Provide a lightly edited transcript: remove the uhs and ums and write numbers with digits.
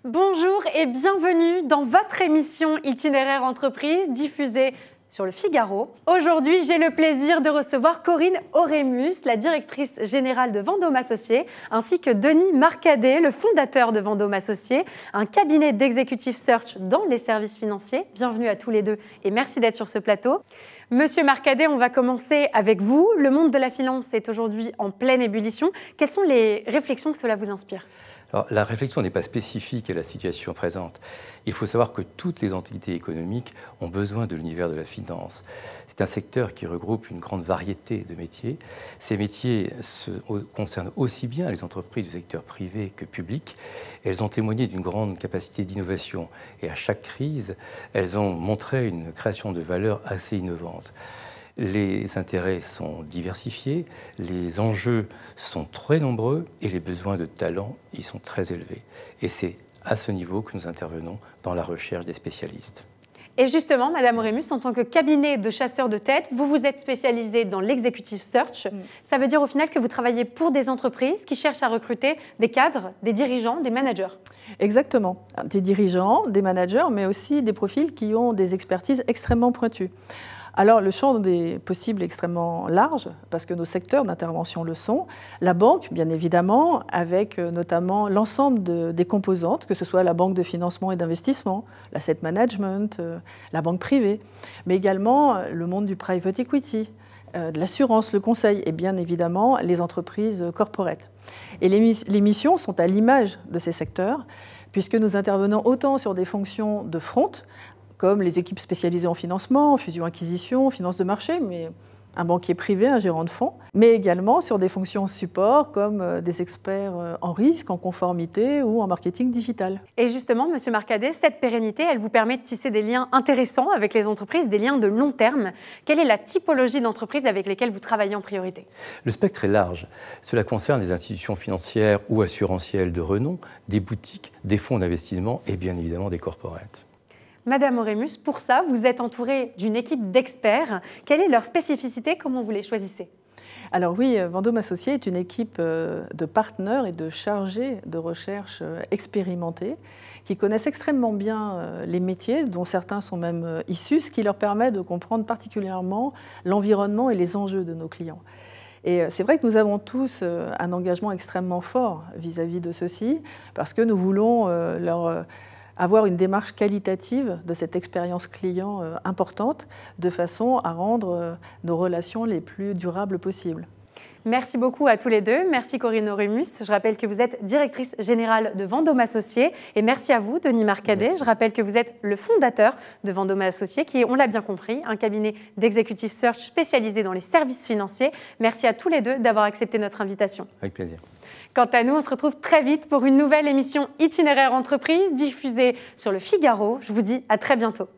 Bonjour et bienvenue dans votre émission Itinéraire Entreprise diffusée sur le Figaro. Aujourd'hui, j'ai le plaisir de recevoir Corinne Oremus, la directrice générale de Vendôme Associés, ainsi que Denis Marcadet, le fondateur de Vendôme Associés, un cabinet d'executive search dans les services financiers. Bienvenue à tous les deux et merci d'être sur ce plateau. Monsieur Marcadet, on va commencer avec vous. Le monde de la finance est aujourd'hui en pleine ébullition. Quelles sont les réflexions que cela vous inspire ? Alors, la réflexion n'est pas spécifique à la situation présente. Il faut savoir que toutes les entités économiques ont besoin de l'univers de la finance. C'est un secteur qui regroupe une grande variété de métiers. Ces métiers concernent aussi bien les entreprises du secteur privé que public. Elles ont témoigné d'une grande capacité d'innovation et à chaque crise, elles ont montré une création de valeur assez innovante. Les intérêts sont diversifiés, les enjeux sont très nombreux et les besoins de talent y sont très élevés. Et c'est à ce niveau que nous intervenons dans la recherche des spécialistes. Et justement, Madame Oremus, en tant que cabinet de chasseurs de tête, vous vous êtes spécialisée dans l'executive search. Ça veut dire au final que vous travaillez pour des entreprises qui cherchent à recruter des cadres, des dirigeants, des managers. Exactement. Des dirigeants, des managers, mais aussi des profils qui ont des expertises extrêmement pointues. Alors, le champ des possibles est extrêmement large, parce que nos secteurs d'intervention le sont. La banque, bien évidemment, avec notamment l'ensemble des composantes, que ce soit la banque de financement et d'investissement, l'asset management, la banque privée, mais également le monde du private equity, de l'assurance, le conseil, et bien évidemment les entreprises corporate. Et les missions sont à l'image de ces secteurs, puisque nous intervenons autant sur des fonctions de front, comme les équipes spécialisées en financement, en fusion-acquisition, finance de marché, mais un banquier privé, un gérant de fonds, mais également sur des fonctions support comme des experts en risque, en conformité ou en marketing digital. Et justement, Monsieur Marcadet, cette pérennité, elle vous permet de tisser des liens intéressants avec les entreprises, des liens de long terme. Quelle est la typologie d'entreprises avec lesquelles vous travaillez en priorité ? Le spectre est large. Cela concerne des institutions financières ou assurantielles de renom, des boutiques, des fonds d'investissement et bien évidemment des corporates. Madame Oremus, pour ça, vous êtes entourée d'une équipe d'experts. Quelle est leur spécificité ? Comment vous les choisissez ? Alors oui, Vendôme Associés est une équipe de partenaires et de chargés de recherche expérimentés qui connaissent extrêmement bien les métiers, dont certains sont même issus, ce qui leur permet de comprendre particulièrement l'environnement et les enjeux de nos clients. Et c'est vrai que nous avons tous un engagement extrêmement fort vis-à-vis de ceux-ci, parce que nous voulons avoir une démarche qualitative de cette expérience client importante, de façon à rendre nos relations les plus durables possibles. Merci beaucoup à tous les deux. Merci Corinne Oremus. Je rappelle que vous êtes directrice générale de Vendôme Associés. Et merci à vous, Denis Marcadet. Merci. Je rappelle que vous êtes le fondateur de Vendôme Associés, qui est, on l'a bien compris, un cabinet d'executive search spécialisé dans les services financiers. Merci à tous les deux d'avoir accepté notre invitation. Avec plaisir. Quant à nous, on se retrouve très vite pour une nouvelle émission Itinéraire Entreprise diffusée sur le Figaro. Je vous dis à très bientôt.